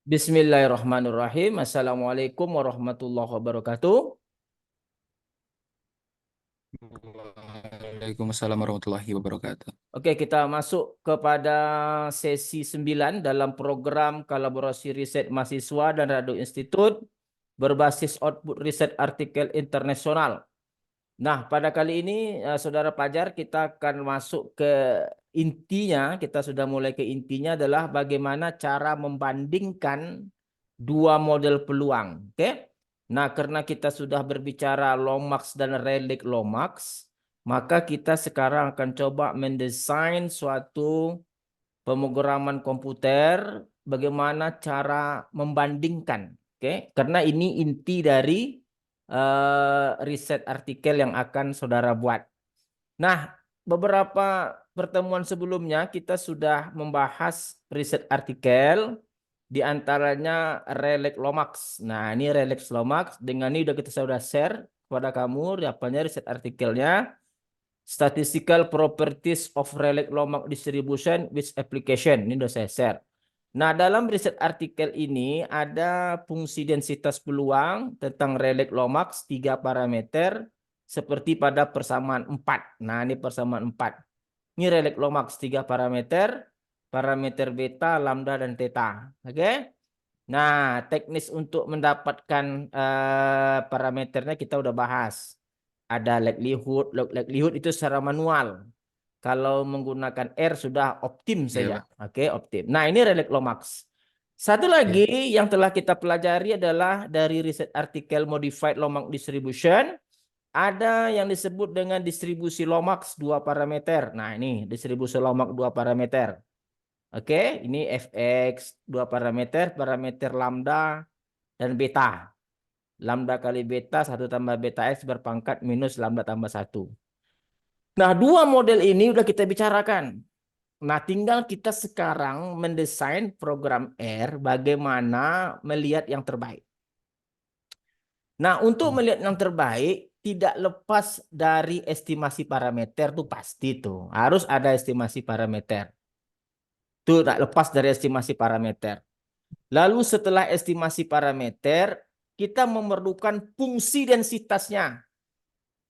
Bismillahirrahmanirrahim. Assalamualaikum warahmatullahi wabarakatuh. Waalaikumsalam warahmatullahi wabarakatuh. Oke, kita masuk kepada sesi 9 dalam program kolaborasi riset mahasiswa dan Radio Institut berbasis output riset artikel internasional. Nah, pada kali ini, saudara pelajar, kita akan masuk ke intinya. Kita sudah mulai ke intinya adalah bagaimana cara membandingkan dua model peluang. Oke? Nah, karena kita sudah berbicara Lomax dan Rayleigh Lomax, maka kita sekarang akan coba mendesain suatu pemrograman komputer bagaimana cara membandingkan. Oke? Karena ini inti dari riset artikel yang akan saudara buat. Nah, beberapa pertemuan sebelumnya kita sudah membahas riset artikel, di antaranya Rayleigh Lomax. Nah, ini Rayleigh Lomax. Dengan ini kita sudah share kepada kamu apanya riset artikelnya. Statistical Properties of Rayleigh Lomax Distribution with Application. Ini sudah saya share. Nah, dalam riset artikel ini ada fungsi densitas peluang tentang Rayleigh Lomax 3 parameter seperti pada persamaan 4. Nah, ini persamaan 4. Ini Rayleigh Lomax 3 parameter, parameter beta, lambda, dan theta. Oke? Nah, teknis untuk mendapatkan parameternya kita udah bahas. Ada likelihood, log likelihood itu secara manual. Kalau menggunakan R sudah optim Iya, saja. Pak. Oke, optim. Nah, ini Rayleigh Lomax. Satu Iya. lagi yang telah kita pelajari adalah dari riset artikel Modified Lomax Distribution. Ada yang disebut dengan distribusi Lomax 2 parameter. Nah, ini distribusi Lomax 2 parameter. Oke, ini fx 2 parameter, parameter lambda dan beta. Lambda kali beta 1 tambah beta x berpangkat minus lambda tambah 1. Nah, dua model ini udah kita bicarakan. Nah, tinggal kita sekarang mendesain program R bagaimana melihat yang terbaik. Nah, untuk melihat yang terbaik tidak lepas dari estimasi parameter tuh pasti tuh. Harus ada estimasi parameter. Tuh tak lepas dari estimasi parameter. Lalu setelah estimasi parameter, kita memerlukan fungsi densitasnya.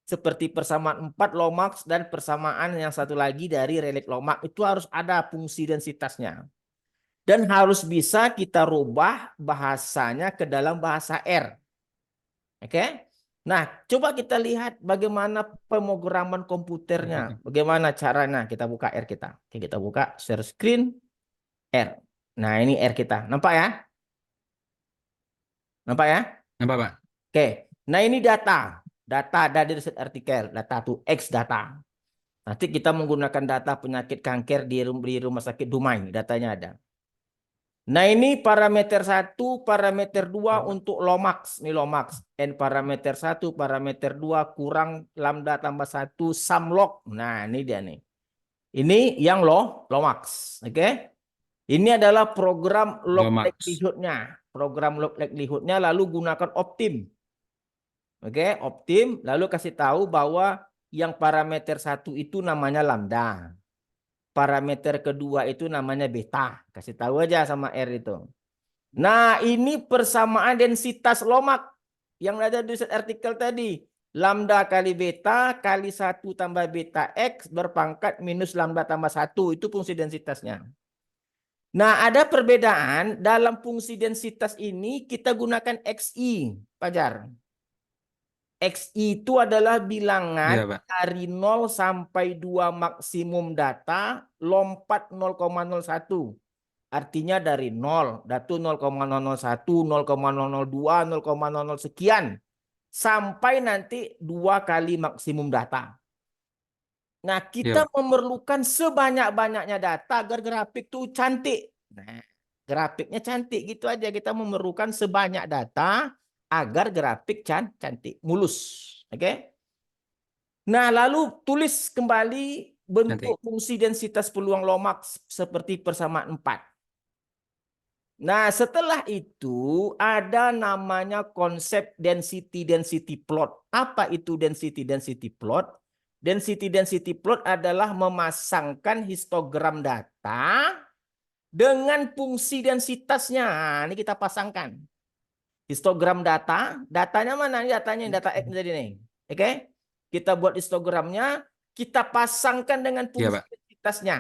Seperti persamaan 4 Lomax dan persamaan yang satu lagi dari Rayleigh Lomax itu harus ada fungsi densitasnya. Dan harus bisa kita rubah bahasanya ke dalam bahasa R. Oke? Nah, coba kita lihat bagaimana pemrograman komputernya. Bagaimana caranya. Kita buka R kita. Oke, kita buka share screen R. Nah, ini R kita. Nampak ya? Nampak ya? Apa, Pak? Oke. Nah, ini data. Data dari riset artikel. Data to X data. Nanti kita menggunakan data penyakit kanker di rumah sakit Dumai. Datanya ada. Nah, ini parameter 1, parameter 2 untuk Lomax. Ini Lomax. N parameter 1, parameter 2 kurang lambda tambah 1 sum log. Nah, ini dia nih. Ini yang Lomax. Oke. Ini adalah program log Lomax. likelihood-nya. Program log likelihood-nya lalu gunakan optim. Oke, optim. Lalu kasih tahu bahwa yang parameter 1 itu namanya lambda. Parameter kedua itu namanya beta. Kasih tahu aja sama R itu. Nah, ini persamaan densitas Lomax yang ada di artikel tadi. Lambda kali beta kali 1 tambah beta X berpangkat minus lambda tambah 1. Itu fungsi densitasnya. Nah, ada perbedaan dalam fungsi densitas ini kita gunakan XI, Pajar. XI itu adalah bilangan Iya, Pak. dari 0 sampai 2 maksimum data lompat 0,01. Artinya dari 0, datu 0,001, 0,002, 0,00 sekian. Sampai nanti 2 kali maksimum data. Nah, Iya, kita Pak. memerlukan sebanyak-banyaknya data agar grafik itu cantik. Nah, grafiknya cantik gitu aja. Kita memerlukan sebanyak data agar grafik cantik, mulus. Oke? Nah, lalu tulis kembali Nanti. bentuk fungsi densitas peluang Lomax seperti persamaan 4. Nah, setelah itu ada namanya konsep density plot. Apa itu density plot? Density plot adalah memasangkan histogram data dengan fungsi densitasnya. Nah, ini kita pasangkan. Histogram data, datanya mana? Datanya data X tadi nih. Oke? Kita buat histogramnya, kita pasangkan dengan Iya, fungsi Pak. densitasnya.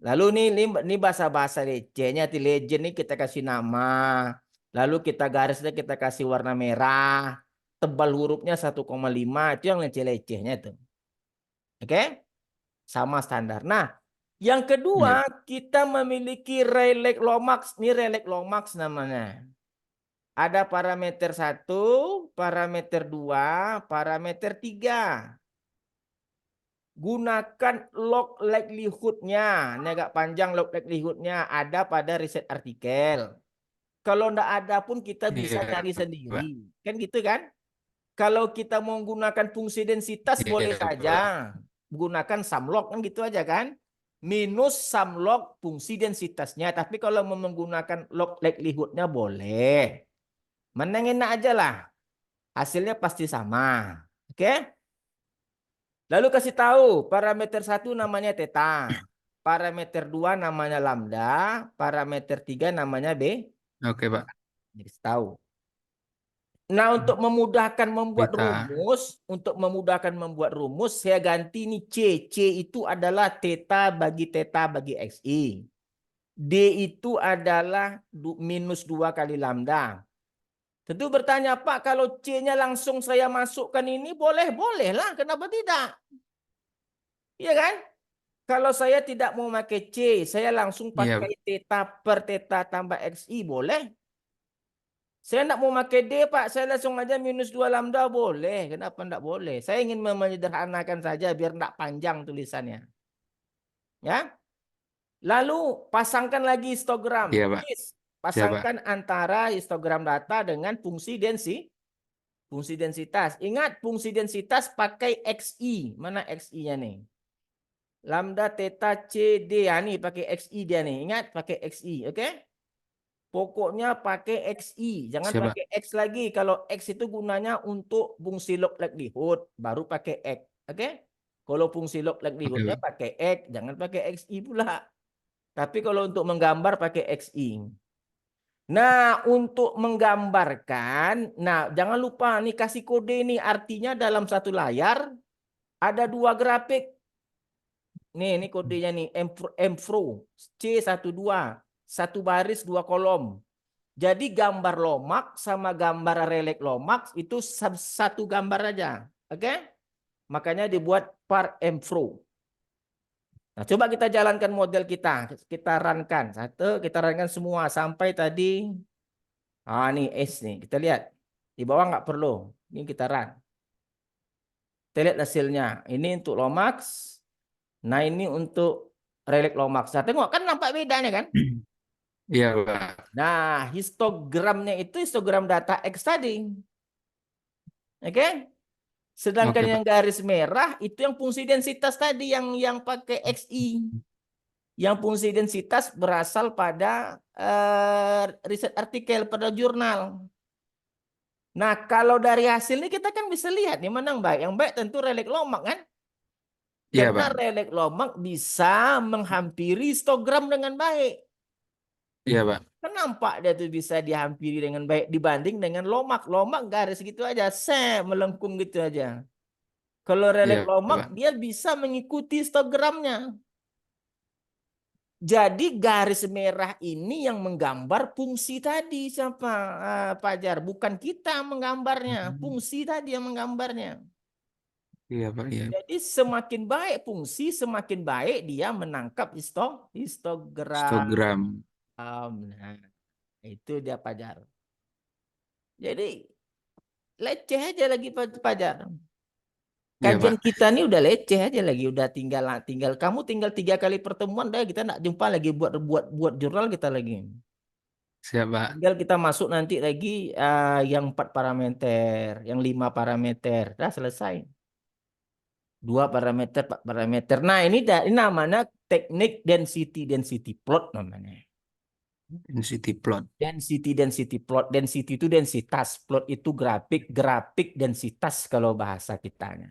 Lalu ini bahasa-bahasa recehnya di legend nih kita kasih nama. Lalu kita garisnya kita kasih warna merah. Tebal hurufnya 1,5 itu yang leceh-lecehnya itu. Oke? Sama standar. Nah, yang Iya, kedua Pak. kita memiliki Rayleigh Lomax. Ini Rayleigh Lomax namanya. Ada parameter 1, parameter 2, parameter 3. Gunakan log likelihood-nya. Ini agak panjang log likelihood-nya. Ada pada riset artikel. Kalau enggak ada pun kita bisa Iya, cari Pak. sendiri. Kan gitu kan? Kalau kita mau menggunakan fungsi densitas boleh Iya, Pak. saja. Gunakan sum log kan gitu aja kan? Minus sum log fungsi densitasnya. Tapi kalau mau menggunakan log likelihood-nya boleh. Mana yang enak aja lah. Hasilnya pasti sama. Oke? Lalu kasih tahu parameter 1 namanya theta. Parameter 2 namanya lambda. Parameter 3 namanya B. Oke, Pak. Jadi kasih tahu. Nah, untuk memudahkan Beta. memudahkan membuat rumus, saya ganti nih C. C itu adalah theta bagi XI. D itu adalah minus 2 kali lambda. Tentu bertanya, Pak, kalau C-nya langsung saya masukkan ini, boleh lah. Kenapa tidak? Iya kan? Kalau saya tidak mau pakai C, saya langsung Iya, pakai Pak. theta per theta tambah XI, boleh? Saya tidak mau pakai D, Pak. Saya langsung aja minus 2 lambda, boleh. Kenapa tidak boleh? Saya ingin menyederhanakan saja biar tidak panjang tulisannya. Ya. Lalu pasangkan lagi histogram. Iya, Pak. Please. Iya, Pak. Pasangkan antara histogram data dengan fungsi densitas. Ingat, fungsi densitas pakai XI. Mana XI-nya nih? Lambda theta C D. Ya, nih pakai XI dia nih. Ingat, pakai XI. Oke? Pokoknya pakai XI. Jangan Siap, Pak. pakai X lagi. Kalau X itu gunanya untuk fungsi log likelihood. Baru pakai X. Oke? Kalau fungsi log Oke, likelihoodnya Pak. pakai X. Jangan pakai XI pula. Tapi kalau untuk menggambar pakai XI. Nah, untuk menggambarkan, nah jangan lupa nih kasih kode ini artinya dalam satu layar ada 2 grafik. Nih, ini kodenya nih MFRO C12, 1 baris 2 kolom. Jadi gambar Lomax sama gambar Rayleigh Lomax itu satu gambar aja. Oke? Makanya dibuat par MFRO. Nah, coba kita jalankan model kita. Kita runkan. Kita runkan semua sampai tadi. Nih S nih. Kita lihat. Di bawah nggak perlu. Ini kita run. Kita lihat hasilnya. Ini untuk Lomax. Nah, ini untuk Rayleigh Lomax. Nah, tengok kan nampak bedanya kan? Iya, Pak. Nah, histogramnya itu histogram data X tadi. Oke? Sedangkan Oke, yang Pak. garis merah itu yang fungsi densitas tadi yang pakai XI. Yang fungsi densitas berasal pada riset artikel pada jurnal. Nah, kalau dari hasil ini kita kan bisa lihat nih mana yang baik. Yang baik tentu Rayleigh Lomax kan? Iya, Karena Pak. Rayleigh Lomax bisa menghampiri histogram dengan baik. Iya, Pak. Kan nampak dia tuh bisa dihampiri dengan baik dibanding dengan Lomax. Lomax garis gitu aja, melengkung gitu aja. Kalau Iya, Rayleigh Lomax Pak. dia bisa mengikuti histogramnya. Jadi garis merah ini yang menggambar fungsi tadi siapa Fajar? Bukan kita menggambarnya, fungsi tadi yang menggambarnya. Iya, Pak. Iya. Jadi semakin baik fungsi, semakin baik dia menangkap histogram. Histogram. Nah, itu dia Fajar. Jadi leceh aja lagi Fajar. Iya, Kajian Pak. kita nih udah leceh aja lagi, udah tinggal kamu tinggal 3 kali pertemuan dah kita nak jumpa lagi buat jurnal kita lagi. Siap, Pak. Tinggal kita masuk nanti lagi yang 4 parameter, yang 5 parameter, dah selesai. 2 parameter, 4 parameter. Nah, ini namanya teknik density plot namanya. Density plot. Density plot. Density itu densitas, plot itu grafik densitas kalau bahasa kitanya.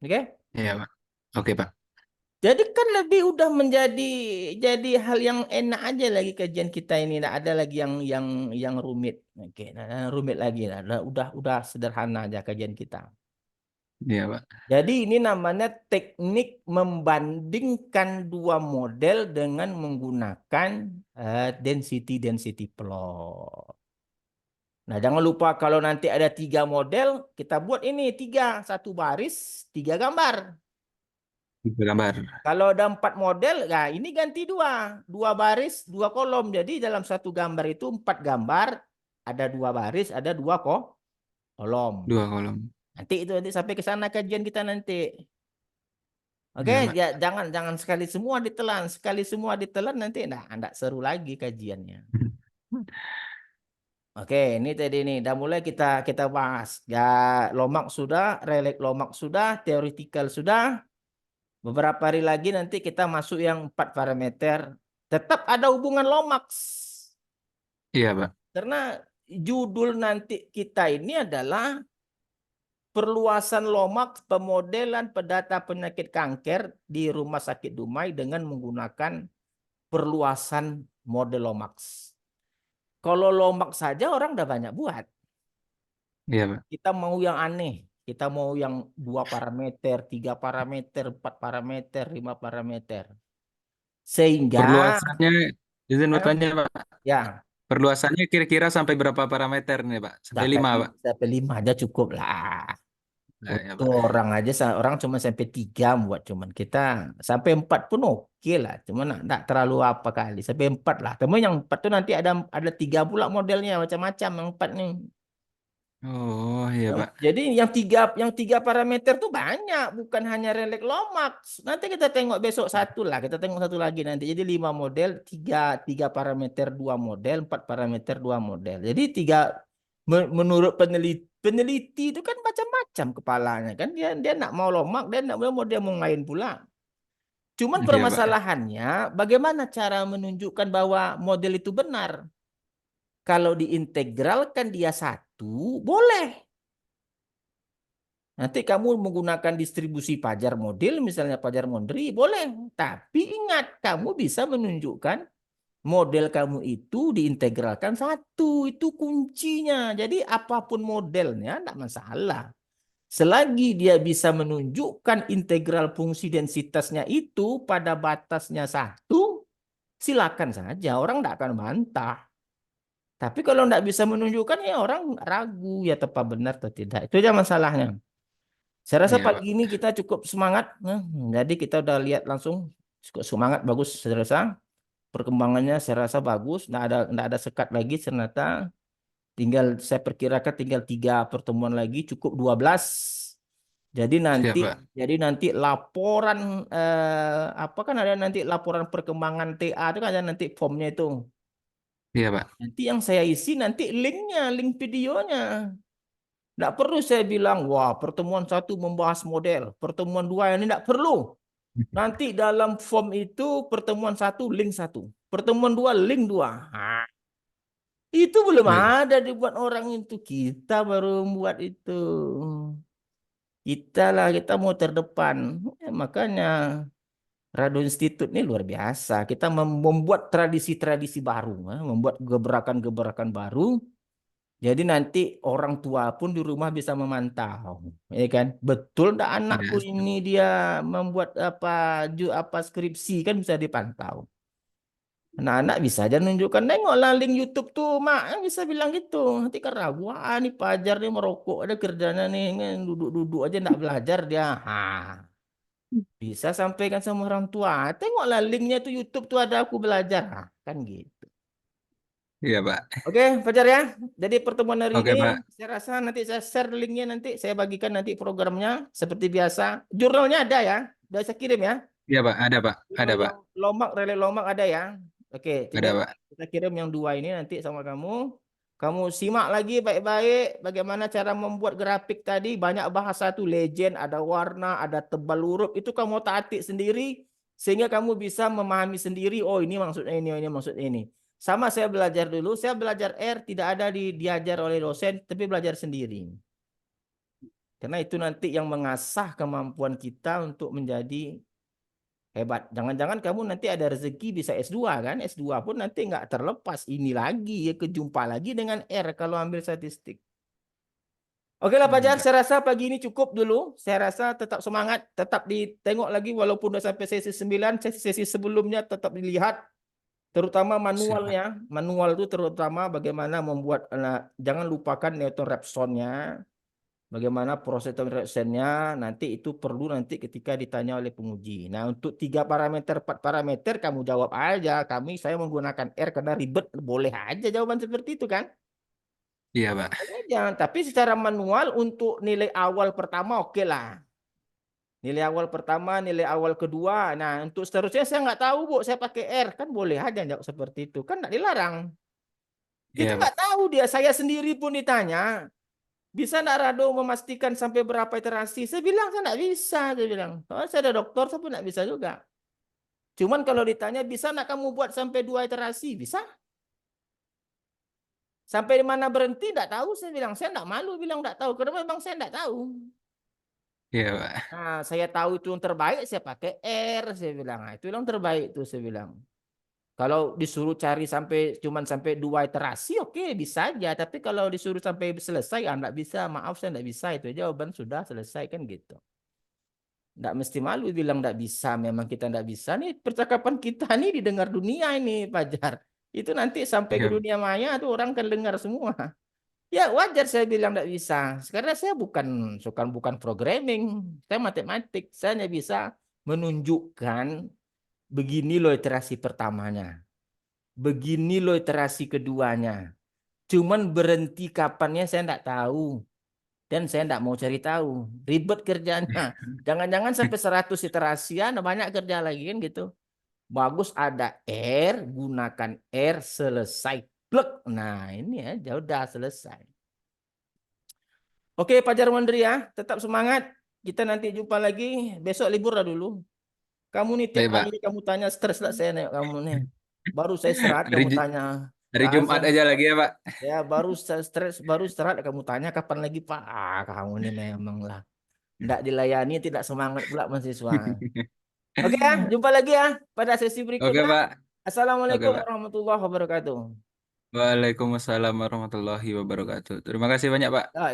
Oke? Iya, Pak. Oke, Pak. Jadi kan lebih udah jadi hal yang enak aja lagi kajian kita ini. Nggak ada lagi yang rumit. Oke, nah, rumit lagi lah. Udah sederhana aja kajian kita. Iya, Pak. Jadi ini namanya teknik membandingkan dua model dengan menggunakan density plot. Nah, jangan lupa kalau nanti ada 3 model, kita buat ini 1 baris, 3 gambar. Gambar. Kalau ada 4 model, nah ini ganti 2 baris, 2 kolom. Jadi dalam satu gambar itu 4 gambar, ada 2 baris, ada 2 kolom. 2 kolom. Nanti sampai ke sana kajian kita nanti. Oke, Iya, Pak. ya jangan jangan sekali semua ditelan, sekali semua ditelan nanti enggak seru lagi kajiannya. Oke, ini tadi nih, udah mulai kita bahas. Ya, lomak sudah, relek lomak sudah, teoretikal sudah. Beberapa hari lagi nanti kita masuk yang 4 parameter. Tetap ada hubungan lomak. Iya, Pak. Karena judul nanti kita ini adalah perluasan lomak pemodelan pendata penyakit kanker di Rumah Sakit Dumai dengan menggunakan perluasan model lomak. Kalau lomak saja orang udah banyak buat. Iya, Pak. Kita mau yang aneh. Kita mau yang 2 parameter, 3 parameter, 4 parameter, 5 parameter. Sehingga Perluasannya, izin eh, bertanya, Pak. ya Perluasannya kira-kira sampai berapa parameter nih, Pak? Sampai sampai 5, Pak. sampai 5 aja cukup lah. Nah, ya, Untuk Pak. orang aja orang cuma sampai 3 buat, cuman kita sampai 4 pun oke lah. Cuman enggak terlalu apa kali. Sampai 4 lah. Tapi yang 4 tuh nanti ada 3 pula modelnya macam-macam yang 4 nih. Oh, iya, Pak. Jadi yang tiga parameter tuh banyak, bukan hanya relek lomak. Nanti kita tengok besok satu lah, kita tengok satu lagi nanti. Jadi 5 model, tiga parameter 2 model, 4 parameter 2 model. Jadi menurut peneliti itu kan macam-macam kepalanya kan, dia nak mau lomak, dia nak mau dia mau lain pula. Cuman Iya, Pak. permasalahannya bagaimana cara menunjukkan bahwa model itu benar? Kalau diintegralkan dia satu, boleh. Nanti kamu menggunakan distribusi Pajar model, misalnya Pajar Mondri, boleh. Tapi ingat, kamu bisa menunjukkan model kamu itu diintegralkan satu. Itu kuncinya. Jadi apapun modelnya, tidak masalah. Selagi dia bisa menunjukkan integral fungsi densitasnya itu pada batasnya satu, silakan saja. Orang tidak akan bantah. Tapi kalau tidak bisa menunjukkan, ya orang ragu ya tepat benar atau tidak. Itu aja masalahnya. Saya rasa Iya, pagi Pak. ini kita cukup semangat. Jadi kita udah lihat langsung cukup semangat, bagus. Saya rasa perkembangannya saya rasa bagus. Nggak ada sekat lagi ternyata. Saya perkirakan tinggal 3 pertemuan lagi, cukup 12. Jadi nanti Siap, Pak. laporan apa kan ada nanti laporan perkembangan TA itu kan ada nanti formnya itu. Iya, Pak. Nanti yang saya isi nanti linknya, link videonya. Tidak perlu saya bilang, wah pertemuan 1 membahas model, pertemuan 2 ini tidak perlu. Nanti dalam form itu pertemuan 1 link 1, pertemuan 2 link 2. Nah, itu belum Iya. ada dibuat orang itu. Kita baru membuat itu. Kita mau terdepan. Makanya Rado Institute ini luar biasa. Kita membuat tradisi-tradisi baru, membuat gebrakan-gebrakan baru. Jadi nanti orang tua pun di rumah bisa memantau, ya kan? Betul enggak anakku Iya. ini dia membuat apa skripsi kan bisa dipantau. Anak-anak bisa aja nunjukkan, nengoklah link YouTube tuh, mak bisa bilang gitu. Nanti kan ragu, ah nih Pajar nih merokok ada kerjanya nih, duduk-duduk aja enggak belajar dia. Bisa sampaikan sama orang tua. Tengoklah linknya tuh YouTube tuh ada aku belajar, kan gitu. Iya, Pak. Oke, Fajar ya. Jadi pertemuan hari ini Oke, Pak. saya rasa nanti saya share linknya, nanti saya bagikan nanti programnya seperti biasa. Jurnalnya ada ya, udah saya kirim ya. Iya, Pak. Ada, Pak. Ada, Jurnal Pak. yang lomak, relay lomak ada ya. Oke, Ada, tinggal Pak. kita kirim yang 2 ini nanti sama kamu. Kamu simak lagi baik-baik bagaimana cara membuat grafik tadi. Banyak bahasa tuh, legend, ada warna, ada tebal huruf. Itu kamu tatik sendiri sehingga kamu bisa memahami sendiri. Oh ini maksudnya ini, oh, ini maksudnya ini. Sama saya belajar dulu. Saya belajar R tidak ada diajar oleh dosen, tapi belajar sendiri. Karena itu nanti yang mengasah kemampuan kita untuk menjadi Hebat. Jangan-jangan kamu nanti ada rezeki bisa S2 kan? S2 pun nanti nggak terlepas. Ini lagi, ya kejumpa lagi dengan R kalau ambil statistik. Oke lah Pak Jar, Pak. saya rasa pagi ini cukup dulu. Saya rasa tetap semangat, tetap ditengok lagi walaupun udah sampai sesi 9, sesi-sesi sebelumnya tetap dilihat. Terutama Siap, Pak. manualnya. Manual itu terutama bagaimana membuat, jangan lupakan Newton Raphson-nya. Bagaimana proses reaksinya nanti itu perlu nanti ketika ditanya oleh penguji. Nah, untuk 3 parameter, 4 parameter kamu jawab aja. Saya menggunakan R karena ribet, boleh aja jawaban seperti itu kan? Iya, Pak. Aja. Tapi secara manual untuk nilai awal pertama oke lah. Nilai awal pertama, nilai awal kedua. Nah, untuk seterusnya saya nggak tahu, Bu. Saya pakai R kan boleh aja jawab seperti itu. Kan nggak dilarang. Kita Iya, Pak. nggak tahu dia. Saya sendiri pun ditanya. Bisa nggak Rado memastikan sampai berapa iterasi? Saya bilang saya nggak bisa. Saya bilang, oh, saya ada dokter, saya pun nggak bisa juga. Cuman kalau ditanya, bisa nggak kamu buat sampai 2 iterasi? Bisa. Sampai di mana berhenti, nggak tahu. Saya bilang, saya nggak malu bilang nggak tahu. Karena memang saya nggak tahu. Iya, Pak. Nah, saya tahu itu yang terbaik, saya pakai R. Saya bilang, nah, itu yang terbaik itu saya bilang. Kalau disuruh cari sampai 2 iterasi, oke bisa aja. Tapi kalau disuruh sampai selesai, nggak bisa. Maaf, saya nggak bisa. Itu jawaban sudah selesai kan gitu. Nggak mesti malu bilang nggak bisa. Memang kita nggak bisa nih. Percakapan kita nih didengar dunia ini, Pajar. Itu nanti sampai ke Iya, dunia maya tuh orang kan dengar semua. Ya wajar saya bilang nggak bisa. Karena saya bukan programming. Saya matematik. Saya hanya bisa menunjukkan begini loh iterasi pertamanya. Begini loh iterasi keduanya. Cuman berhenti kapannya saya nggak tahu. Dan saya nggak mau cari tahu. Ribet kerjanya. Jangan-jangan sampai 100 iterasian, banyak kerja lagi kan gitu. Bagus ada R, gunakan R, selesai. Plek. Nah ini ya udah selesai. Oke Pak Jarwandri ya, tetap semangat. Kita nanti jumpa lagi. Besok libur lah dulu. Kamu nih tiap Baik, hari Pak. kamu tanya stres lah saya nengok kamu nih. Baru saya istirahat Hari, kamu tanya. hari Bahasa Jumat aja lagi ya, Pak. ya baru saya stres, baru istirahat kamu tanya kapan lagi Pak. Ah, kamu nih memang lah. Nggak dilayani, tidak semangat pula mahasiswa. Oke ya, jumpa lagi ya pada sesi Oke, berikutnya. Pak. Oke, Assalamualaikum Pak. warahmatullahi wabarakatuh. Waalaikumsalam warahmatullahi wabarakatuh. Terima kasih banyak, Pak. Ya,